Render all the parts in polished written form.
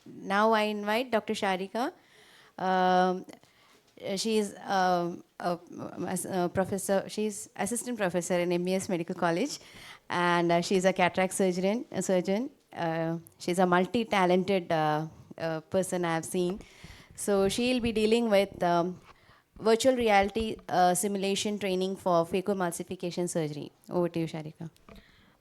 Now I invite Dr. Sharika. Um, she is a professor. She's assistant professor in MES Medical College, and she's a cataract surgeon. She's a multi-talented person I have seen. So she'll be dealing with virtual reality simulation training for phacoemulsification surgery. Over to you, Sharika.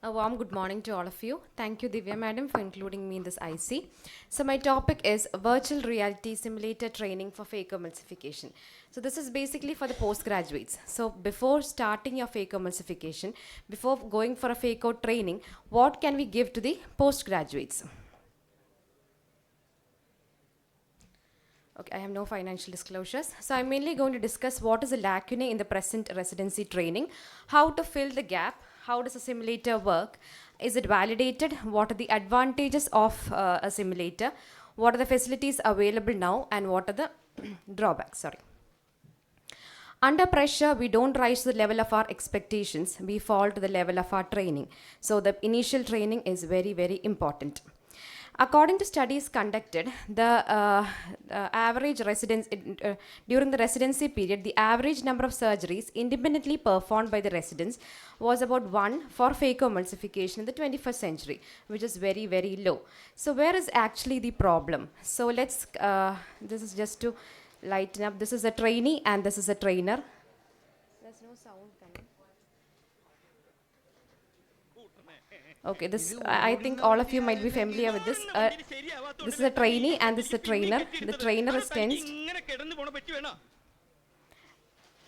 A warm good morning to all of you. Thank you, Divya Madam, for including me in this IC. So my topic is virtual reality simulator training for phacoemulsification. So this is basically for the postgraduates. So before starting your phacoemulsification, before going for a phaco training, what can we give to the postgraduates? Okay, I have no financial disclosures. So I'm mainly going to discuss what is the lacunae in the present residency training, how to fill the gap, how does a simulator work, is it validated, what are the advantages of a simulator, what are the facilities available now, and what are the drawbacks. Sorry. Under pressure, we don't rise to the level of our expectations, we fall to the level of our training. So the initial training is very, very important. According to studies conducted, the average residence during the residency period, the average number of surgeries independently performed by the residents was about 1 for phacoemulsification in the 21st century, which is very, very low. So where is actually the problem? So let's, this is just to lighten up. This is a trainee and this is a trainer. There's no sound coming. Okay, this I think all of you might be familiar with this. This is a trainee and this is a trainer. The trainer is tensed.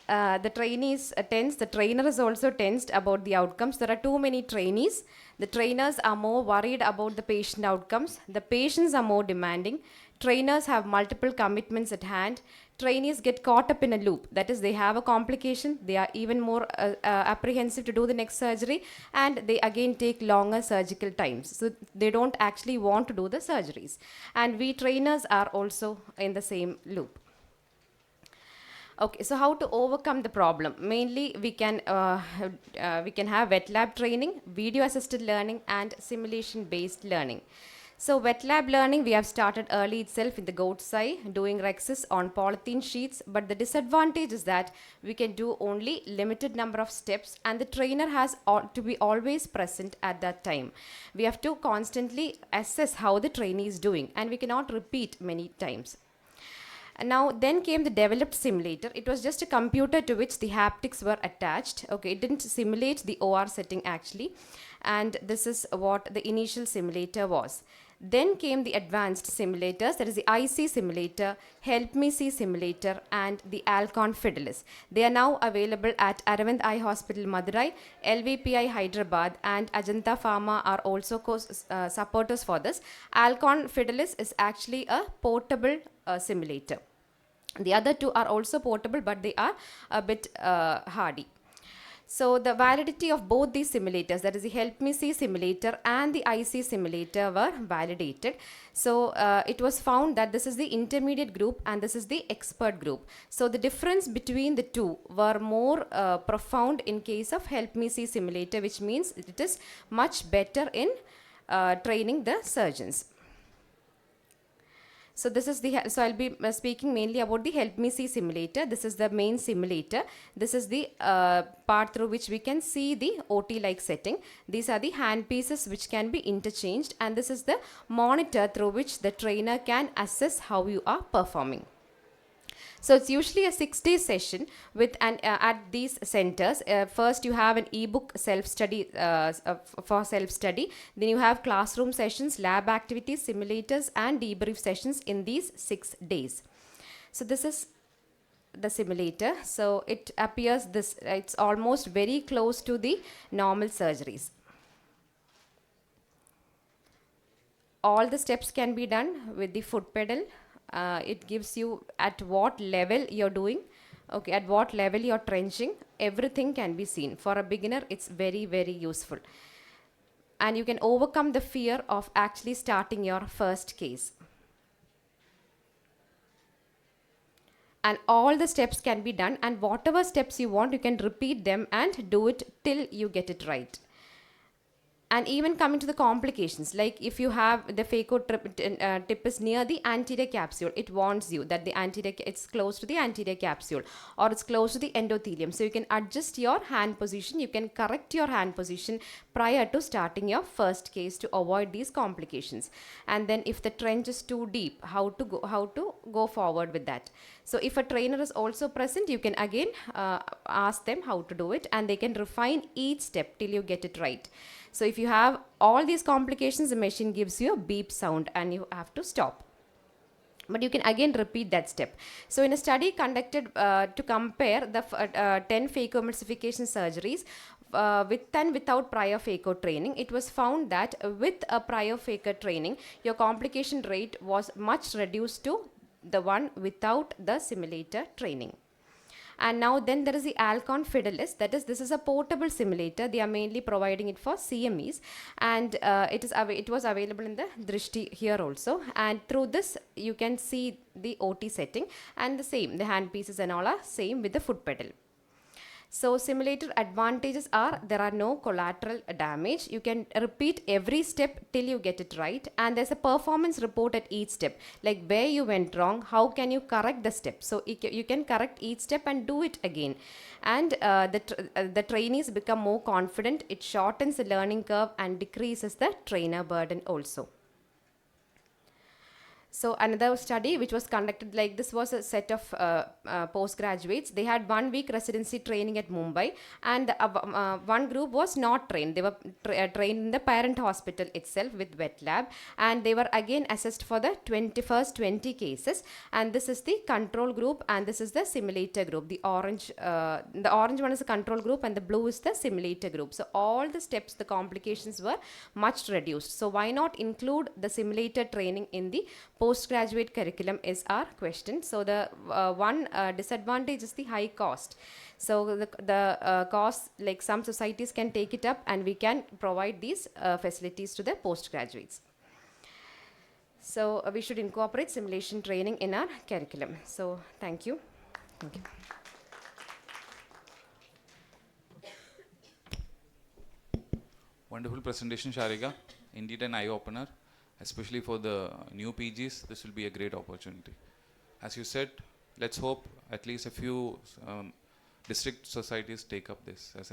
The trainee is tense. The trainer is also tensed about the outcomes. There are too many trainees. The trainers are more worried about the patient outcomes. The patients are more demanding. Trainers have multiple commitments at hand. Trainees get caught up in a loop. That is, they have a complication. They are even more apprehensive to do the next surgery, and they again take longer surgical times. So they don't actually want to do the surgeries. And we trainers are also in the same loop. Okay, so how to overcome the problem? Mainly, we can have wet lab training, video assisted learning, and simulation based learning. So wet lab learning, we have started early itself in the goat's eye, doing rexes on polythene sheets, but the disadvantage is that we can do only limited number of steps, and the trainer has to be always present at that time. We have to constantly assess how the trainee is doing, and we cannot repeat many times. And now then came the developed simulator. It was just a computer to which the haptics were attached. Okay, it didn't simulate the OR setting actually. And this is what the initial simulator was. Then came the advanced simulators, that is the IC simulator, Help Me See simulator, and the Alcon Fidelis. They are now available at Aravind Eye Hospital, Madurai, LVPI Hyderabad, and Ajanta Pharma are also supporters for this. Alcon Fidelis is actually a portable simulator. The other two are also portable, but they are a bit hardy. So the validity of both these simulators, that is the Help Me See simulator and the IC simulator, were validated. So it was found that this is the intermediate group and this is the expert group. So the difference between the two were more profound in case of Help Me See simulator, which means it is much better in training the surgeons. So this is so I'll be speaking mainly about the Help Me See simulator. This is the main simulator. This is the part through which we can see the OT-like setting. These are the hand pieces which can be interchanged, and this is the monitor through which the trainer can assess how you are performing. So it's usually a 6-day session with at these centers. First, you have an ebook self-study for self-study. Then you have classroom sessions, lab activities, simulators, and debrief sessions in these 6 days. So this is the simulator. So it appears this. It's almost very close to the normal surgeries. All the steps can be done with the foot pedal. It gives you at what level you're doing, okay, at what level you're trenching. Everything can be seen. For a beginner, it's very, very useful. And you can overcome the fear of actually starting your first case. And all the steps can be done, and whatever steps you want, you can repeat them and do it till you get it right. And even coming to the complications, like if you have the tip is near the anterior capsule, it warns you that the it's close to the anterior capsule or it's close to the endothelium. So you can adjust your hand position, you can correct your hand position prior to starting your first case to avoid these complications. And then if the trench is too deep, how to go forward with that. So if a trainer is also present, you can again ask them how to do it, and they can refine each step till you get it right. So if you have all these complications, the machine gives you a beep sound and you have to stop. But you can again repeat that step. So in a study conducted to compare the 10 phacoemulsification surgeries with and without prior phaco training, it was found that with a prior phaco training, your complication rate was much reduced to the one without the simulator training. And now then there is the Alcon Fidelis, that is, this is a portable simulator. They are mainly providing it for CMEs, and it was available in the Drishti here also, and through this you can see the OT setting, and the hand pieces and all are same with the foot pedal. So simulator advantages are there are no collateral damage. You can repeat every step till you get it right, and there's a performance report at each step, like where you went wrong, how can you correct the step. So you can correct each step and do it again. And the trainees become more confident. It shortens the learning curve and decreases the trainer burden also. So another study which was conducted, like this was a set of postgraduates. They had 1 week residency training at Mumbai, and one group was not trained. They were trained in the parent hospital itself with wet lab, and they were again assessed for the 20 cases. And this is the control group, and this is the simulator group. The orange one is the control group, and the blue is the simulator group. So all the steps, the complications were much reduced. So why not include the simulator training in the postgraduate curriculum is our question. So the one disadvantage is the high cost. So the cost, like some societies can take it up, and we can provide these facilities to the postgraduates. So we should incorporate simulation training in our curriculum. So thank you. Thank you. Wonderful presentation, Sharika. Indeed an eye-opener. Especially for the new PGs, this will be a great opportunity. As you said, let's hope at least a few district societies take up this as